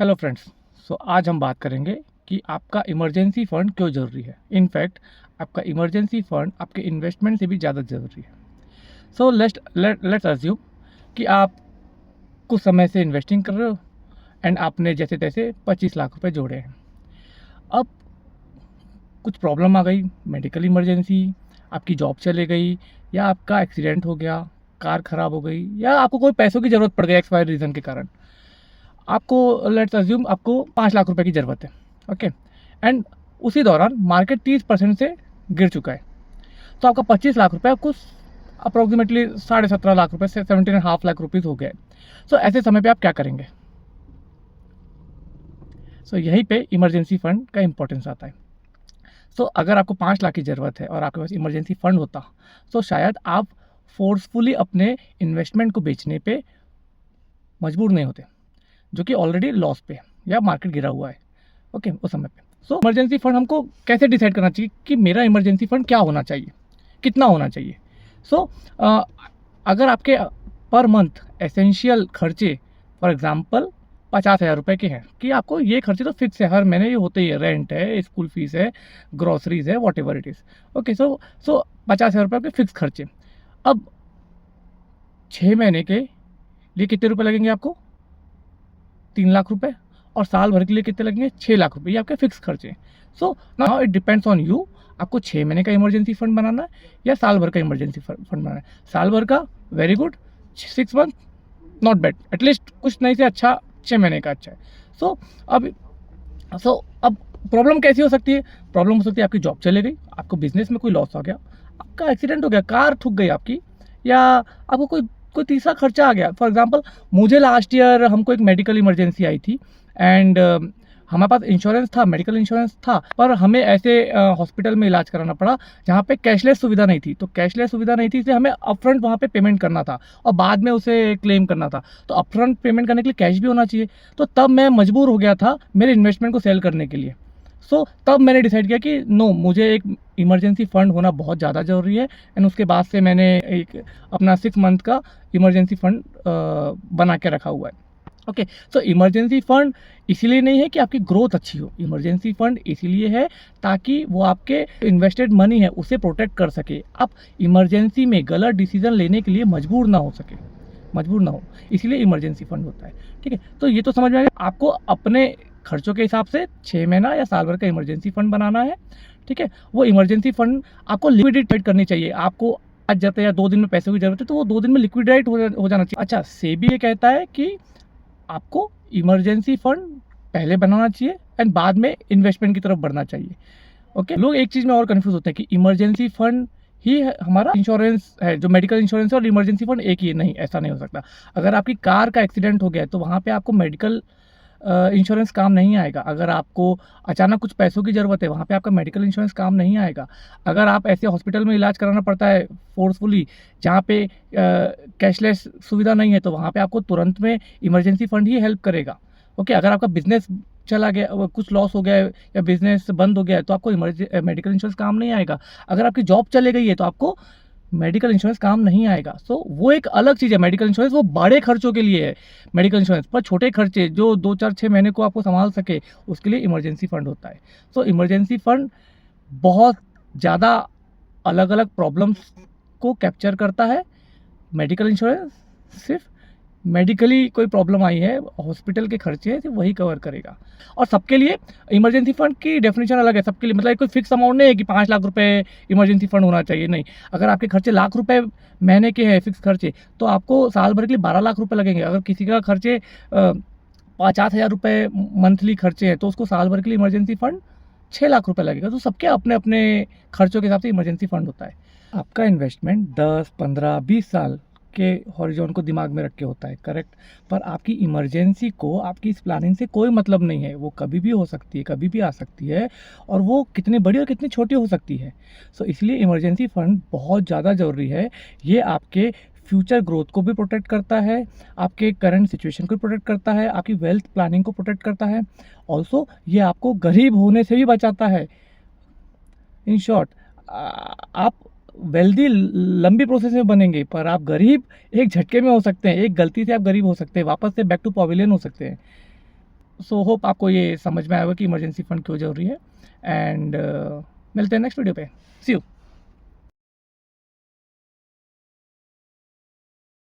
Hello friends. आज हम बात करेंगे कि आपका इमरजेंसी फ़ंड क्यों ज़रूरी है। इनफैक्ट आपका इमरजेंसी फ़ंड आपके इन्वेस्टमेंट से भी ज़्यादा ज़रूरी है। लेट्स अज्यूम कि आप कुछ समय से इन्वेस्टिंग कर रहे हो एंड आपने जैसे तैसे 25 लाख रुपए जोड़े हैं। अब कुछ प्रॉब्लम आ गई, मेडिकल इमरजेंसी, आपकी जॉब चले गई, या आपका एक्सीडेंट हो गया, कार ख़राब हो गई, या आपको कोई पैसों की ज़रूरत पड़ गई एक्सपायर रीज़न के कारण। आपको लेट्स अज्यूम आपको 5 लाख रुपए की ज़रूरत है। ओके, एंड उसी दौरान मार्केट 30% से गिर चुका है, तो आपका 25 लाख रुपए आपको अप्रोक्सीमेटली 17.5 लाख रुपए से 17.5 लाख रुपीज़ हो गए। ऐसे समय पे आप क्या करेंगे? यहीं पे इमरजेंसी फंड का इंपॉर्टेंस आता है। अगर आपको 5 लाख की ज़रूरत है और आपके पास इमरजेंसी फंड होता, तो शायद आप फोर्सफुली अपने इन्वेस्टमेंट को बेचने पे मजबूर नहीं होते, जो कि ऑलरेडी लॉस पे है या मार्केट गिरा हुआ है। ओके, उस समय पे इमरजेंसी फंड हमको कैसे डिसाइड करना चाहिए कि मेरा इमरजेंसी फंड क्या होना चाहिए, कितना होना चाहिए। अगर आपके पर मंथ एसेंशियल खर्चे फॉर एग्जांपल 50,000 रुपये के हैं, कि आपको ये खर्चे तो फिक्स है, हर महीने ये होते ही है, रेंट है, स्कूल फीस है, ग्रॉसरीज है, what ever it is. Okay, 50,000 रुपये आपके फिक्स खर्चे। अब 6 महीने के लिए कितने रुपए लगेंगे आपको? 3 लाख रुपए। और साल भर के लिए कितने लगेंगे? 6 लाख रुपए। ये आपके फिक्स खर्चे। Now it depends on you, आपको 6 महीने का इमरजेंसी फंड बनाना है या साल भर का इमरजेंसी फंड बनाना है। साल भर का very good, 6 month not bad, at least कुछ नहीं से अच्छा 6 महीने का अच्छा है। अब प्रॉब्लम कैसी हो सकती है? प्रॉब्लम हो सकती है आपकी जॉब चले गई, आपको बिजनेस में कोई लॉस हो गया, आपका एक्सीडेंट हो गया, कार ठुक गई आपकी, या आपको कोई तीसरा खर्चा आ गया। फॉर एग्जांपल मुझे लास्ट ईयर हमको एक मेडिकल इमरजेंसी आई थी एंड हमारे पास इंश्योरेंस था, मेडिकल इंश्योरेंस था, पर हमें ऐसे हॉस्पिटल में इलाज कराना पड़ा जहाँ पे कैशलेस सुविधा नहीं थी। तो कैशलेस सुविधा नहीं थी, इसलिए हमें अपफ्रंट वहाँ पे पेमेंट करना था और बाद में उसे क्लेम करना था। तो अपफ्रंट पेमेंट करने के लिए कैश भी होना चाहिए। तो तब मैं मजबूर हो गया था मेरे इन्वेस्टमेंट को सेल करने के लिए। तब मैंने डिसाइड किया कि नो, मुझे एक इमरजेंसी फंड होना बहुत ज़्यादा ज़रूरी है। एंड उसके बाद से मैंने एक अपना 6 मंथ का इमरजेंसी फंड बना के रखा हुआ है। ओके, इमरजेंसी फंड इसीलिए नहीं है कि आपकी ग्रोथ अच्छी हो, इमरजेंसी फंड इसीलिए है ताकि वो आपके इन्वेस्टेड मनी है उसे प्रोटेक्ट कर सके, आप इमरजेंसी में गलत डिसीजन लेने के लिए मजबूर ना हो, इसीलिए इमरजेंसी फंड होता है। ठीक है, तो ये तो समझ में आ गया। आपको अपने खर्चों के हिसाब से 6 महीना या साल भर का इमरजेंसी फंड बनाना है। ठीक है, वो इमरजेंसी फंड आपको लिक्विडेट करनी चाहिए। आपको आज जाते या 2 दिन में पैसे की जरूरत है तो वो 2 दिन में लिक्विडेट हो जाना चाहिए। अच्छा, सेबी ये कहता है कि आपको इमरजेंसी फंड पहले बनाना चाहिए एंड बाद में इन्वेस्टमेंट की तरफ बढ़ना चाहिए। ओके, लोग एक चीज़ में और कंफ्यूज होते हैं कि इमरजेंसी फंड ही हमारा इंश्योरेंस है, जो मेडिकल इंश्योरेंस है, और इमरजेंसी फंड एक ही है। नहीं, ऐसा नहीं हो सकता। अगर आपकी कार का एक्सीडेंट हो गया है तो वहाँ पे आपको मेडिकल इंश्योरेंस काम नहीं आएगा। अगर आपको अचानक कुछ पैसों की ज़रूरत है, वहाँ पे आपका मेडिकल इंश्योरेंस काम नहीं आएगा। अगर आप ऐसे हॉस्पिटल में इलाज कराना पड़ता है फोर्सफुली जहाँ पे कैशलेस सुविधा नहीं है, तो वहाँ पे आपको तुरंत में इमरजेंसी फंड ही हेल्प करेगा। ओके, अगर आपका बिजनेस चला गया, कुछ लॉस हो गया है या बिजनेस बंद हो गया है, तो आपको मेडिकल इंश्योरेंस काम नहीं आएगा। अगर आपकी जॉब चले गई है तो आपको मेडिकल इंश्योरेंस काम नहीं आएगा। वो एक अलग चीज़ है। मेडिकल इंश्योरेंस वो बड़े खर्चों के लिए है मेडिकल इंश्योरेंस, पर छोटे खर्चे जो 2, 4, 6 महीने को आपको संभाल सके उसके लिए इमरजेंसी फंड होता है। इमरजेंसी फंड बहुत ज़्यादा अलग अलग प्रॉब्लम्स को कैप्चर करता है। मेडिकल इंश्योरेंस सिर्फ मेडिकली कोई प्रॉब्लम आई है, हॉस्पिटल के खर्चे हैं, वही कवर करेगा। और सबके लिए इमरजेंसी फंड की डेफिनेशन अलग है सबके लिए। मतलब कोई फिक्स अमाउंट नहीं है कि 5 लाख रुपए इमरजेंसी फंड होना चाहिए, नहीं। अगर आपके खर्चे लाख रुपए महीने के हैं फिक्स खर्चे, तो आपको साल भर के लिए 12 लाख रुपए लगेंगे। अगर किसी का खर्चे 50,000 रुपये मंथली खर्चे हैं तो उसको साल भर के लिए इमरजेंसी फंड 6 लाख रुपए लगेगा। तो सबके अपने अपने खर्चों के हिसाब से इमरजेंसी फंड होता है। आपका इन्वेस्टमेंट 10, 15, 20 साल के हॉरिजॉन को दिमाग में रख के होता है, करेक्ट। पर आपकी इमरजेंसी को आपकी इस प्लानिंग से कोई मतलब नहीं है। वो कभी भी हो सकती है, कभी भी आ सकती है, और वो कितनी बड़ी और कितनी छोटी हो सकती है। इसलिए इमरजेंसी फंड बहुत ज़्यादा ज़रूरी है। ये आपके फ्यूचर ग्रोथ को भी प्रोटेक्ट करता है, आपके करंट सिचुएशन को प्रोटेक्ट करता है, आपकी वेल्थ प्लानिंग को प्रोटेक्ट करता है। ऑल्सो ये आपको गरीब होने से भी बचाता है। इन शॉर्ट, आप वेल्दी लंबी प्रोसेस में बनेंगे, पर आप गरीब एक झटके में हो सकते हैं। एक गलती से आप गरीब हो सकते हैं, वापस से बैक टू पवेलियन हो सकते हैं। सो होप आपको ये समझ में आएगा कि इमरजेंसी फंड क्यों जरूरी है। एंड मिलते हैं नेक्स्ट वीडियो पे। सी यू।